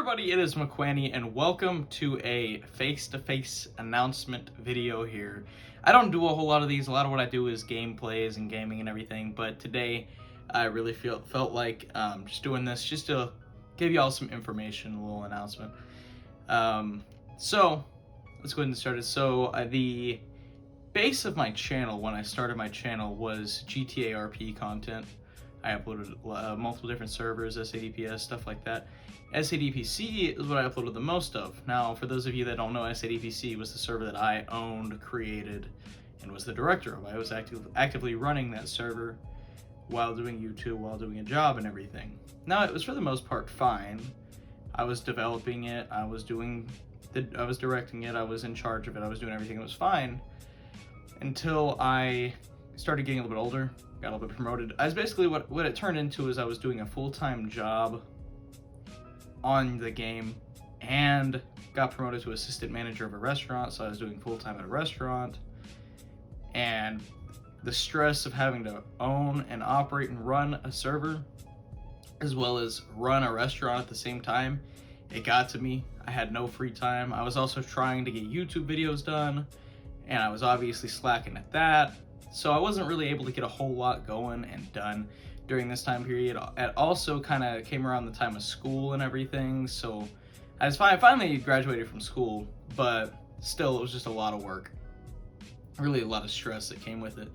everybody, it is Maquany, and welcome to a face-to-face announcement video here. I don't do a whole lot of these. A lot of what I do is gameplays and gaming and everything, but today I really felt like just doing this just to give y'all some information, a little announcement. So let's go ahead and start it. So the base of my channel when I started my channel was GTARP content. I uploaded multiple different servers, SADPS, stuff like that. SADPC is what I uploaded the most of. Now, for those of you that don't know, SADPC was the server that I owned, created, and was the director of. I was actively running that server while doing YouTube, while doing a job and everything. Now, it was for the most part fine. I was developing it, I was directing it, I was in charge of it, I was doing everything. It was fine until I started getting a little bit older, got a little bit promoted. I was basically, what it turned into is I was doing a full-time job on the game and got promoted to assistant manager of a restaurant, so I was doing full-time at a restaurant. And the stress of having to own and operate and run a server as well as run a restaurant at the same time, it got to me. I had no free time. I was also trying to get YouTube videos done, and I was obviously slacking at that. So I wasn't really able to get a whole lot going and done during this time period. It also kind of came around the time of school and everything, so I finally graduated from school, but still it was just a lot of work. Really a lot of stress that came with it.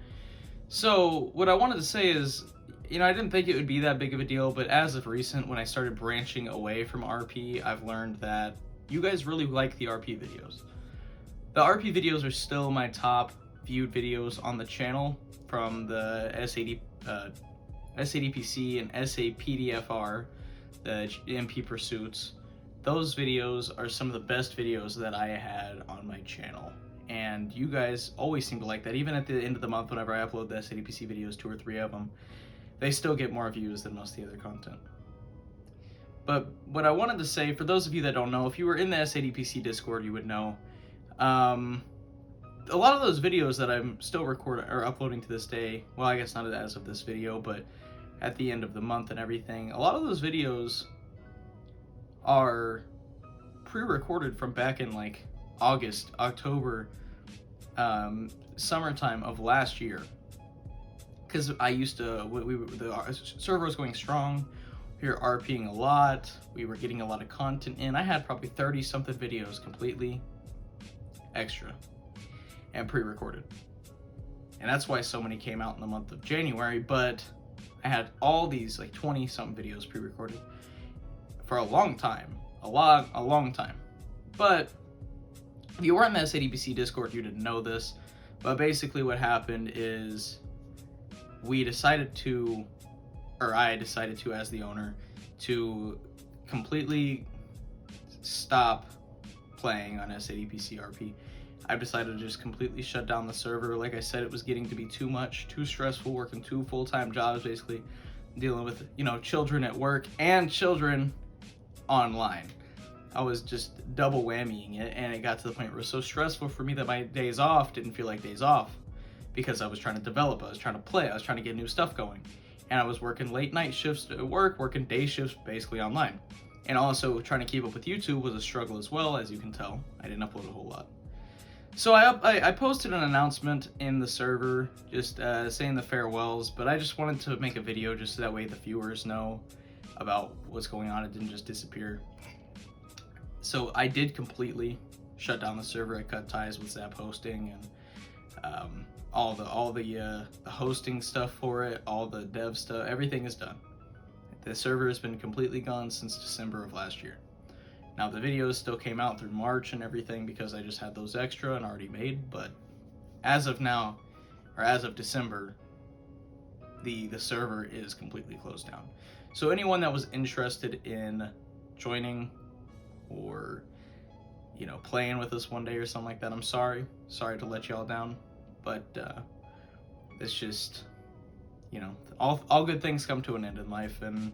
So what I wanted to say is, I didn't think it would be that big of a deal, but as of recent, when I started branching away from RP, I've learned that you guys really like the RP videos. The RP videos are still my top viewed videos on the channel, from the SADPC and SAPDFR, the MP pursuits. Those videos are some of the best videos that I had on my channel, and you guys always seem to like that. Even at the end of the month, whenever I upload the SADPC videos, 2 or 3 of them, they still get more views than most of the other content. But what I wanted to say, for those of you that don't know, if you were in the SADPC Discord, you would know, a lot of those videos that I'm still recording or uploading to this day, well, I guess not as of this video, but at the end of the month and everything, a lot of those videos are pre-recorded from back in like August, October, summertime of last year. Because I used to, the server was going strong, we were RPing a lot, we were getting a lot of content in. I had probably 30 something videos completely extra and pre-recorded, and that's why so many came out in the month of January. But I had all these like 20 something videos pre-recorded for a long time, a long time. But if you were in the SADPC Discord, you didn't know this, but basically what happened is I decided to, as the owner, to completely stop playing on SADPCRP. I've decided to just completely shut down the server. Like I said, it was getting to be too much, too stressful, working 2 full-time jobs, basically dealing with, children at work and children online. I was just double whammying it, and it got to the point where it was so stressful for me that my days off didn't feel like days off, because I was trying to develop, I was trying to play, I was trying to get new stuff going, and I was working late night shifts at work, working day shifts basically online, and also trying to keep up with YouTube was a struggle as well. As you can tell, I didn't upload a whole lot. So I posted an announcement in the server, just saying the farewells, but I just wanted to make a video just so that way the viewers know about what's going on. It didn't just disappear. So I did completely shut down the server. I cut ties with Zap Hosting, and all the hosting stuff for it, all the dev stuff, everything is done. The server has been completely gone since December of last year. Now, the videos still came out through March and everything because I just had those extra and already made, but as of now, or as of December, the server is completely closed down. So anyone that was interested in joining or, playing with us one day or something like that, I'm sorry to let y'all down, but it's just, all good things come to an end in life, and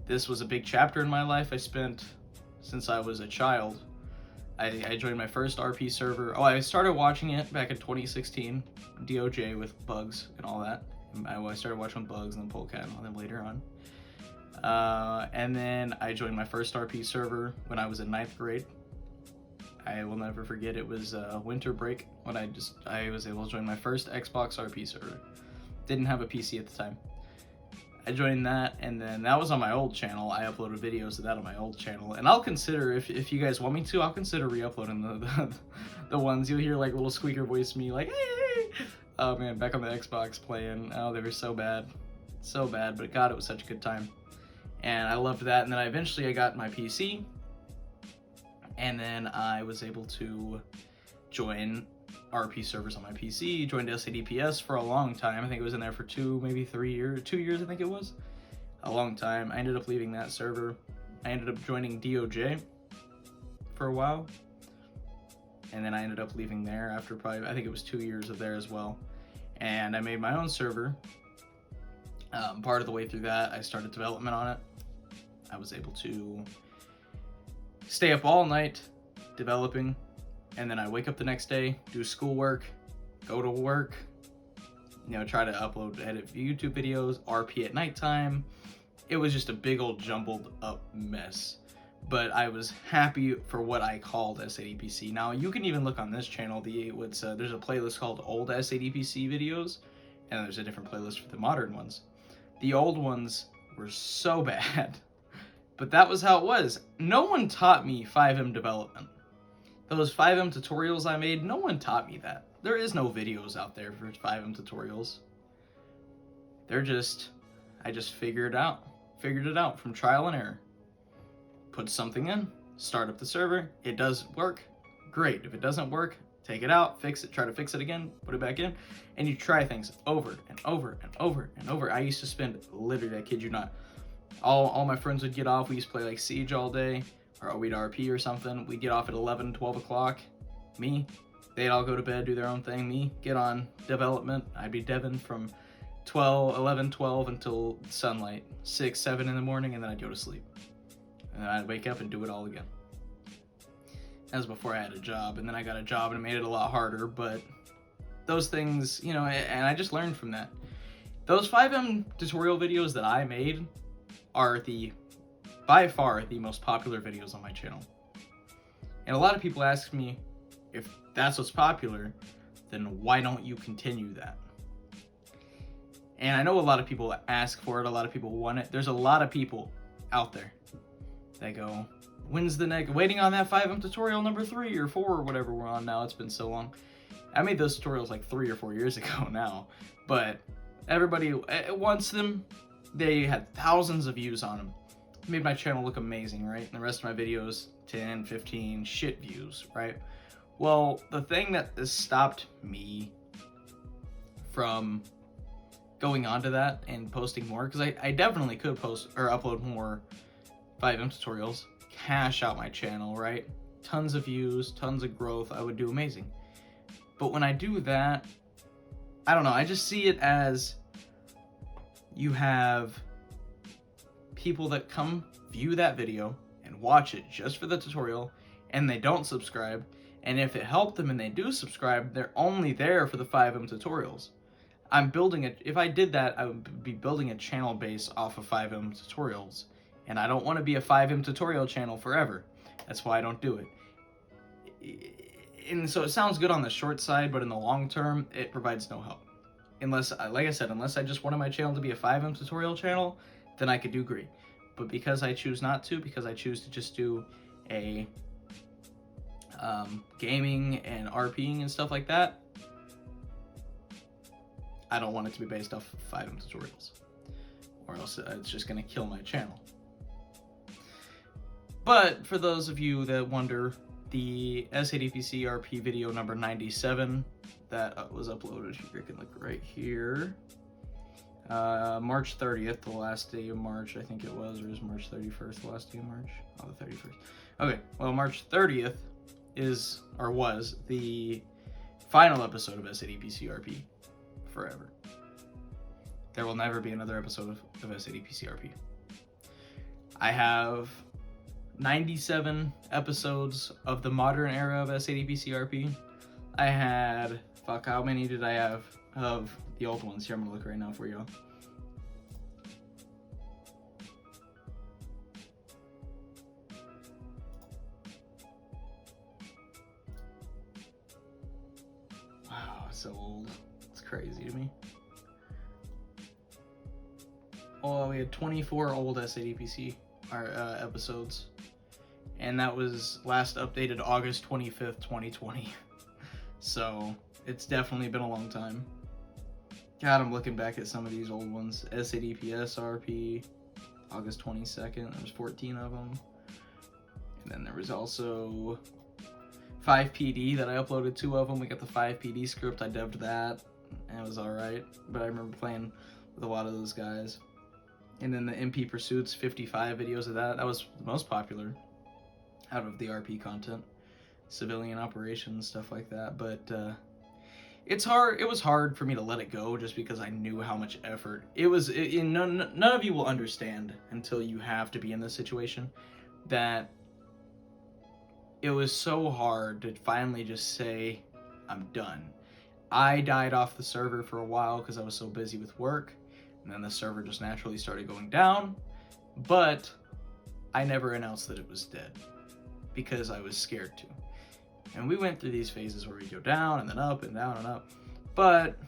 this was a big chapter in my life. I spent, since I was a child, I joined my first RP server. I started watching it back in 2016, DOJ with Bugs and all that. I started watching Bugs and then Polecat and all them later on. And then I joined my first RP server when I was in 9th grade. I will never forget, it was winter break when I was able to join my first Xbox RP server. Didn't have a PC at the time. I joined that, and then that was on my old channel. I uploaded videos of that on my old channel, and I'll consider, if you guys want me to, I'll consider re-uploading the ones. You'll hear like little squeaker voice me like, hey! Oh man, back on the Xbox playing. Oh, they were so bad, but God, it was such a good time, and I loved that. And then I got my PC, and then I was able to join RP servers on my PC, joined SADPS for a long time. I think it was in there for 2 years, I think it was. A long time. I ended up leaving that server. I ended up joining DOJ for a while. And then I ended up leaving there after probably, I think it was 2 years of there as well. And I made my own server. Part of the way through that, I started development on it. I was able to stay up all night developing. And then I wake up the next day, do schoolwork, go to work, try to upload, edit YouTube videos, RP at nighttime. It was just a big old jumbled up mess. But I was happy for what I called SADPC. Now, you can even look on this channel, there's a playlist called Old SADPC Videos, and there's a different playlist for the modern ones. The old ones were so bad, but that was how it was. No one taught me 5M development. Those 5M tutorials I made, no one taught me that. There is no videos out there for 5M tutorials. I just figured it out from trial and error. Put something in, start up the server, it does work, great. If it doesn't work, take it out, fix it, try to fix it again, put it back in, and you try things over and over and over and over. I used to spend, literally, I kid you not, all my friends would get off, we used to play like Siege all day, or we'd RP or something. We'd get off at 11, 12 o'clock. They'd all go to bed, do their own thing. Me, get on development. I'd be deving from 11, 12 until sunlight, 6, 7 in the morning, and then I'd go to sleep. And then I'd wake up and do it all again. That was before I had a job, and then I got a job and it made it a lot harder, but those things, and I just learned from that. Those 5M tutorial videos that I made are by far the most popular videos on my channel. And a lot of people ask me, if that's what's popular, then why don't you continue that? And I know a lot of people ask for it, a lot of people want it. There's a lot of people out there that go, when's the next, waiting on that 5M tutorial number 3 or 4 or whatever we're on now. It's been so long. I made those tutorials like 3 or 4 years ago now, but everybody wants them. They had thousands of views on them. Made my channel look amazing, right? And the rest of my videos, 10, 15 shit views, right? Well, the thing that has stopped me from going onto that and posting more, because I definitely could post or upload more 5M tutorials, cash out my channel, right? Tons of views, tons of growth, I would do amazing. But when I do that, I don't know, I just see it as you have people that come view that video and watch it just for the tutorial, and they don't subscribe, and if it helped them and they do subscribe, they're only there for the 5M tutorials. If I did that, I would be building a channel base off of 5M tutorials, and I don't want to be a 5M tutorial channel forever. That's why I don't do it. And so it sounds good on the short side, but in the long term, it provides no help. Unless, like I said, unless I just wanted my channel to be a 5M tutorial channel, then I could do great. But because I choose not to, because I choose to just do a gaming and RPing and stuff like that, I don't want it to be based off of 5M tutorials, or else it's just going to kill my channel. But for those of you that wonder, the SADPCRP video number 97 that was uploaded, you can look right here. March 30th, the last day of March, I think it was, or is March 31st the last day of March? Oh, the 31st. Okay, well, March 30th was the final episode of SADPCRP forever. There will never be another episode of SADPCRP. I have 97 episodes of the modern era of SADPCRP. I had, how many did I have of the old ones? Here, I'm gonna look right now for you. it's so old. It's crazy to me. Oh, we had 24 old SADPC episodes. And that was last updated August 25th, 2020. So, it's definitely been a long time. God, I'm looking back at some of these old ones. SADPCRP, August 22nd. There's 14 of them. And then there was also 5PD that I uploaded 2 of them. We got the 5PD script. I dubbed that. And it was alright. But I remember playing with a lot of those guys. And then the MP Pursuits, 55 videos of that. That was the most popular out of the RP content. Civilian operations, stuff like that. But it's hard. It was hard for me to let it go just because I knew how much effort it was. None of you will understand until you have to be in this situation that it was so hard to finally just say, I'm done. I died off the server for a while because I was so busy with work, and then the server just naturally started going down, but I never announced that it was dead because I was scared to. And we went through these phases where we go down and then up and down and up, but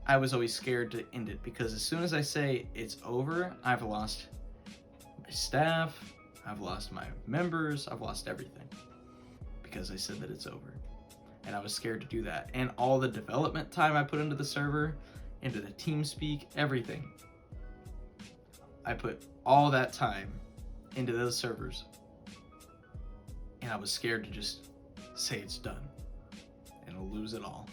I was always scared to end it because as soon as I say it's over, I've lost my staff, I've lost my members, I've lost everything because I said that it's over. And I was scared to do that. And all the development time I put into the server, into the TeamSpeak, everything. I put all that time into those servers. And I was scared to just say it's done and lose it all.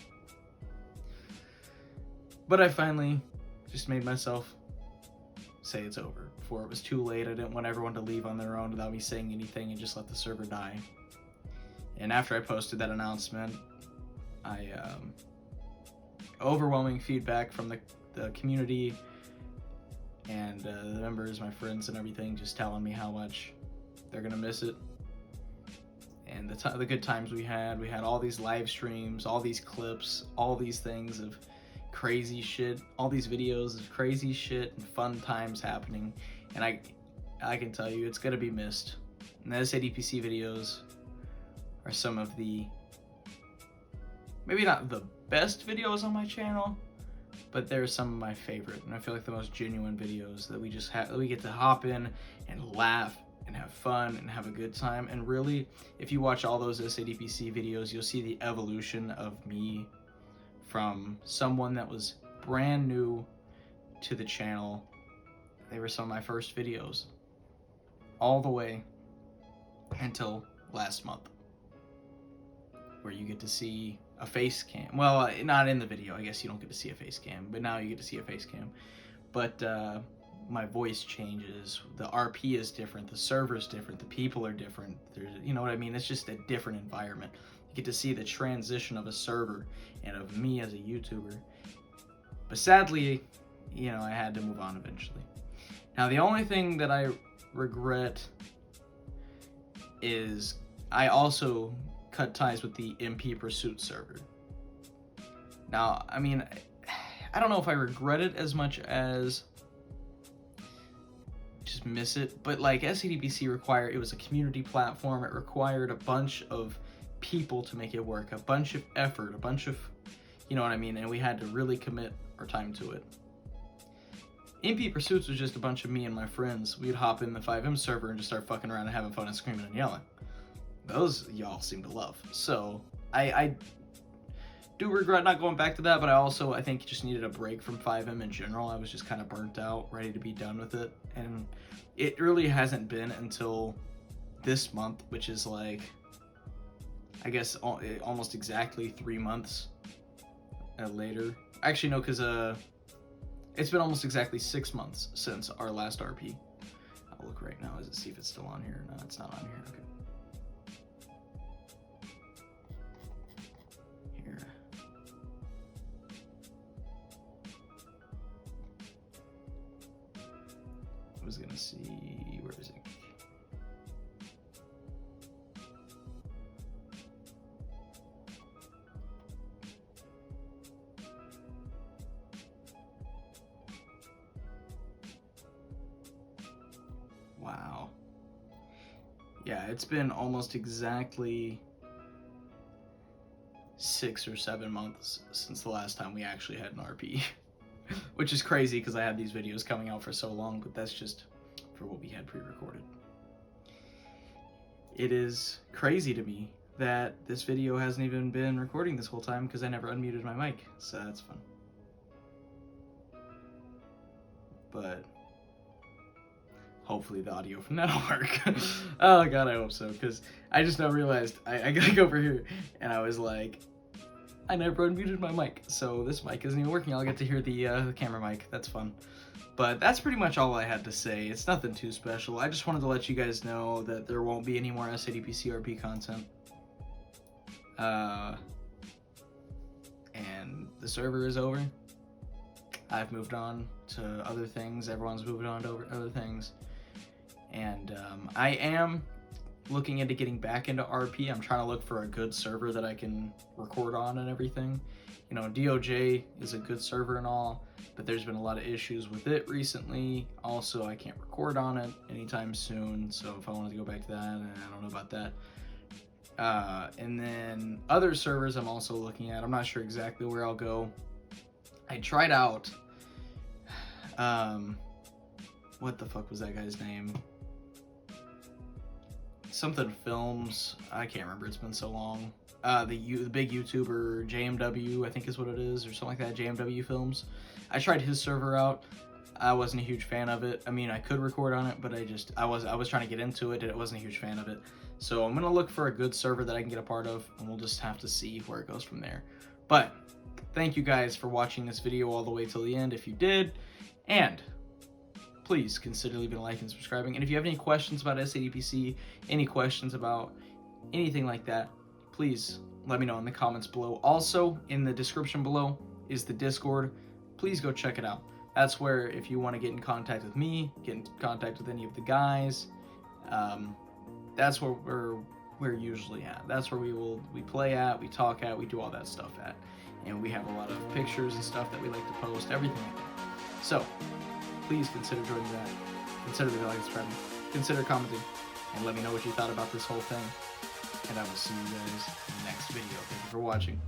But I finally just made myself say it's over before it was too late. I didn't want everyone to leave on their own without me saying anything and just let the server die. And after I posted that announcement, I overwhelming feedback from the community and the members, my friends and everything, just telling me how much they're gonna miss it. And the good times we had all these live streams, all these clips, all these things of crazy shit, all these videos of crazy shit and fun times happening. And I can tell you, it's gonna be missed. And the SADPC videos are some of the, maybe not the best videos on my channel, but they're some of my favorite. And I feel like the most genuine videos that we just have, we get to hop in and laugh and have fun and have a good time. And really, if you watch all those SADPC videos, you'll see the evolution of me from someone that was brand new to the channel. They were some of my first videos all the way until last month, where you get to see a face cam. Well, not in the video, I guess you don't get to see a face cam, but now you get to see a face cam. But my voice changes, the RP is different, the server's different, the people are different. There's, you know what I mean? It's just a different environment. You get to see the transition of a server and of me as a YouTuber. But sadly, you know, I had to move on eventually. Now, the only thing that I regret is I also cut ties with the MP Pursuit server. Now, I mean, I don't know if I regret it as much as just miss it, but like SADPC it was a community platform. It required a bunch of people to make it work, a bunch of effort, a bunch of, you know what I mean, and we had to really commit our time to it. MP Pursuits was just a bunch of me and my friends. We'd hop in the 5M server and just start fucking around and having fun and screaming and yelling. Those y'all seem to love. So I do regret not going back to that, but I think just needed a break from 5M in general. I was just kind of burnt out, ready to be done with it. And it really hasn't been until this month, which is like, I guess almost exactly 3 months later. Actually, no, because it's been almost exactly 6 months since our last RP. I'll look right now to see if it's still on here. No, it's not on here. Okay. Here. I was gonna see, where is it? Wow. Yeah, it's been almost exactly 6 or 7 months since the last time we actually had an RP. Which is crazy because I had these videos coming out for so long, but that's just for what we had pre-recorded. It is crazy to me that this video hasn't even been recording this whole time because I never unmuted my mic, so that's fun. But hopefully the audio from that'll work. Oh god, I hope so, because I just now realized I gotta go over here and I was like, I never unmuted my mic, so this mic isn't even working. I'll get to hear the camera mic. That's fun. But that's pretty much all I had to say. It's nothing too special. I just wanted to let you guys know that there won't be any more SADPCRP content. And the server is over. I've moved on to other things. Everyone's moved on to other things. And I am looking into getting back into RP. I'm trying to look for a good server that I can record on and everything. You know, DOJ is a good server and all, but there's been a lot of issues with it recently. Also, I can't record on it anytime soon, so if I wanted to go back to that, I don't know about that. And then other servers I'm also looking at. I'm not sure exactly where I'll go. I tried out, what the fuck was that guy's name? Something Films, I can't remember, it's been so long. The big YouTuber, JMW, I think is what it is, or something like that, JMW Films. I tried his server out. I wasn't a huge fan of it. I mean, I could record on it, but I was trying to get into it, and I wasn't a huge fan of it. So I'm gonna look for a good server that I can get a part of, and we'll just have to see where it goes from there. But thank you guys for watching this video all the way till the end, if you did, and please consider leaving a like and subscribing. And if you have any questions about SADPC, any questions about anything like that, please let me know in the comments below. Also, in the description below is the Discord. Please go check it out. That's where, if you want to get in contact with me, get in contact with any of the guys, that's where we're usually at. That's where we play at, we talk at, we do all that stuff at. And we have a lot of pictures and stuff that we like to post, everything like that. So please consider joining that. Consider leaving a like and subscribing. Consider commenting. And let me know what you thought about this whole thing. And I will see you guys in the next video. Thank you for watching.